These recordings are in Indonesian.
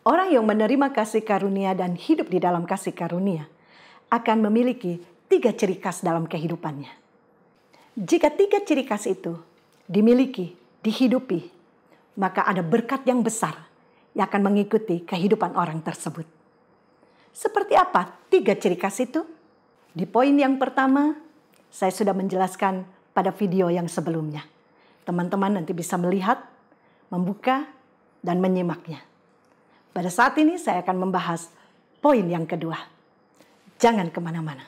Orang yang menerima kasih karunia dan hidup di dalam kasih karunia akan memiliki 3 ciri khas dalam kehidupannya. Jika 3 ciri khas itu dimiliki, dihidupi, maka ada berkat yang besar yang akan mengikuti kehidupan orang tersebut. Seperti apa 3 ciri khas itu? Di poin yang pertama, saya sudah menjelaskan pada video yang sebelumnya. Teman-teman nanti bisa melihat, membuka, dan menyimaknya. Pada saat ini saya akan membahas poin yang kedua. Jangan kemana-mana.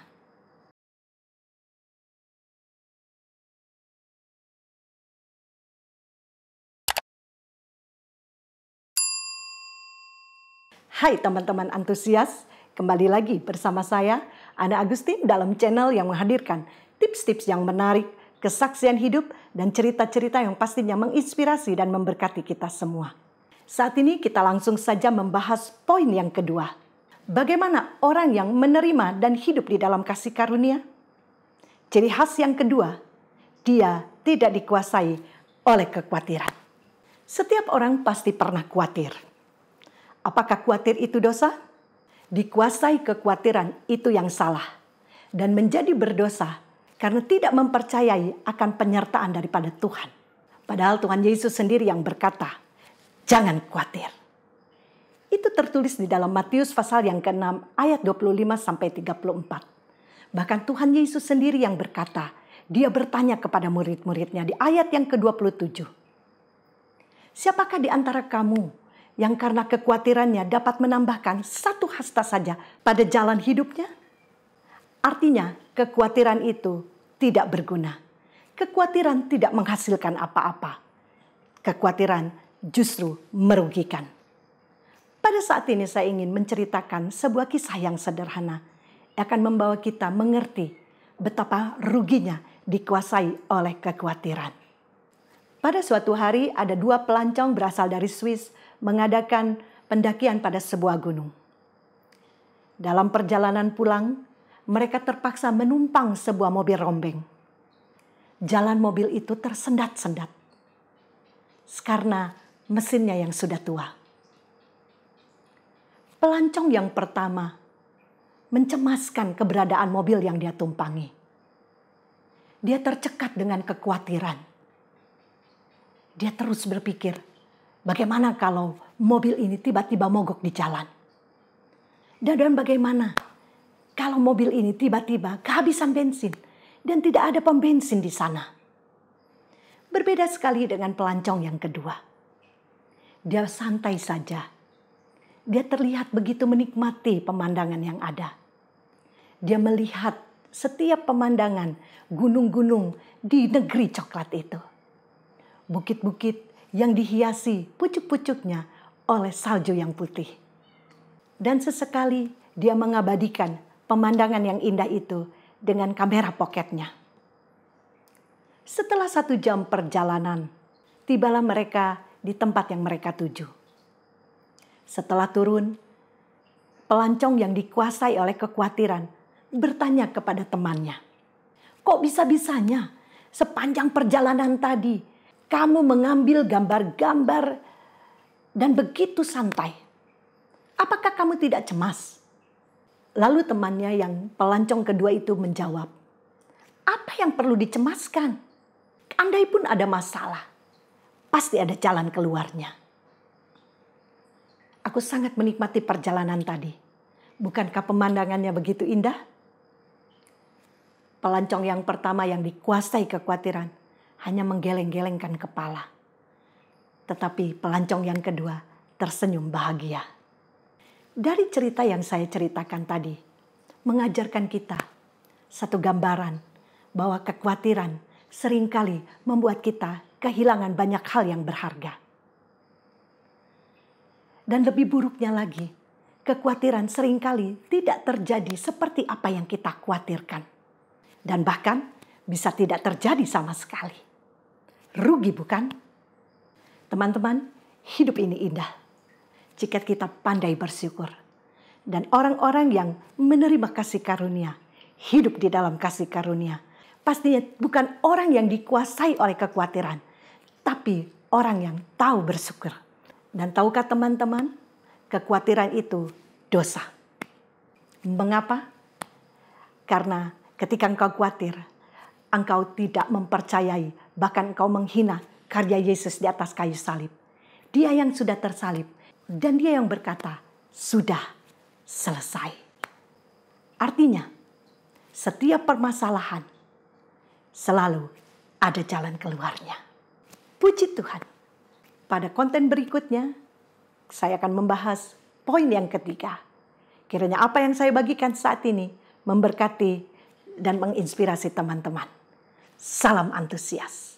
Hai teman-teman antusias, kembali lagi bersama saya, Ana Agustin dalam channel yang menghadirkan tips-tips yang menarik, kesaksian hidup, dan cerita-cerita yang pastinya menginspirasi dan memberkati kita semua. Saat ini kita langsung saja membahas poin yang kedua. Bagaimana orang yang menerima dan hidup di dalam kasih karunia? Ciri khas yang kedua, dia tidak dikuasai oleh kekhawatiran. Setiap orang pasti pernah khawatir. Apakah khawatir itu dosa? Dikuasai kekhawatiran itu yang salah dan menjadi berdosa karena tidak mempercayai akan penyertaan daripada Tuhan. Padahal Tuhan Yesus sendiri yang berkata, jangan khawatir. Itu tertulis di dalam Matius pasal yang ke-6 ayat 25-34. Bahkan Tuhan Yesus sendiri yang berkata, dia bertanya kepada murid-muridnya di ayat yang ke-27. Siapakah di antara kamu yang karena kekhawatirannya dapat menambahkan 1 hasta saja pada jalan hidupnya? Artinya kekhawatiran itu tidak berguna. Kekhawatiran tidak menghasilkan apa-apa. Kekhawatiran justru merugikan. Pada saat ini saya ingin menceritakan sebuah kisah yang sederhana yang akan membawa kita mengerti betapa ruginya dikuasai oleh kekhawatiran. Pada suatu hari ada 2 pelancong berasal dari Swiss mengadakan pendakian pada sebuah gunung. Dalam perjalanan pulang, mereka terpaksa menumpang sebuah mobil rombeng. Jalan mobil itu tersendat-sendat karena mesinnya yang sudah tua. Pelancong yang pertama mencemaskan keberadaan mobil yang dia tumpangi. Dia tercekat dengan kekhawatiran. Dia terus berpikir, bagaimana kalau mobil ini tiba-tiba mogok di jalan? Dan bagaimana kalau mobil ini tiba-tiba kehabisan bensin dan tidak ada pembensin di sana? Berbeda sekali dengan pelancong yang kedua. Dia santai saja. Dia terlihat begitu menikmati pemandangan yang ada. Dia melihat setiap pemandangan gunung-gunung di negeri coklat itu. Bukit-bukit yang dihiasi pucuk-pucuknya oleh salju yang putih. Dan sesekali dia mengabadikan pemandangan yang indah itu dengan kamera pocketnya. Setelah 1 jam perjalanan, tibalah mereka di tempat yang mereka tuju. Setelah turun, pelancong yang dikuasai oleh kekhawatiran bertanya kepada temannya, kok bisa-bisanya sepanjang perjalanan tadi kamu mengambil gambar-gambar dan begitu santai? Apakah kamu tidak cemas? Lalu temannya yang pelancong kedua itu menjawab, apa yang perlu dicemaskan? Andai pun ada masalah, pasti ada jalan keluarnya. Aku sangat menikmati perjalanan tadi. Bukankah pemandangannya begitu indah? Pelancong yang pertama yang dikuasai kekhawatiran hanya menggeleng-gelengkan kepala. Tetapi pelancong yang kedua tersenyum bahagia. Dari cerita yang saya ceritakan tadi, mengajarkan kita satu gambaran bahwa kekhawatiran seringkali membuat kita kehilangan banyak hal yang berharga. Dan lebih buruknya lagi, kekhawatiran seringkali tidak terjadi seperti apa yang kita khawatirkan. Dan bahkan bisa tidak terjadi sama sekali. Rugi bukan? Teman-teman, hidup ini indah jika kita pandai bersyukur. Dan orang-orang yang menerima kasih karunia, hidup di dalam kasih karunia, pastinya bukan orang yang dikuasai oleh kekhawatiran, tapi orang yang tahu bersyukur. Dan tahukah teman-teman, kekhawatiran itu dosa. Mengapa? Karena ketika engkau khawatir, engkau tidak mempercayai, bahkan engkau menghina karya Yesus di atas kayu salib. Dia yang sudah tersalib dan dia yang berkata, sudah selesai. Artinya, setiap permasalahan selalu ada jalan keluarnya. Puji Tuhan. Pada konten berikutnya, saya akan membahas poin yang ketiga. Kiranya apa yang saya bagikan saat ini memberkati dan menginspirasi teman-teman. Salam antusias.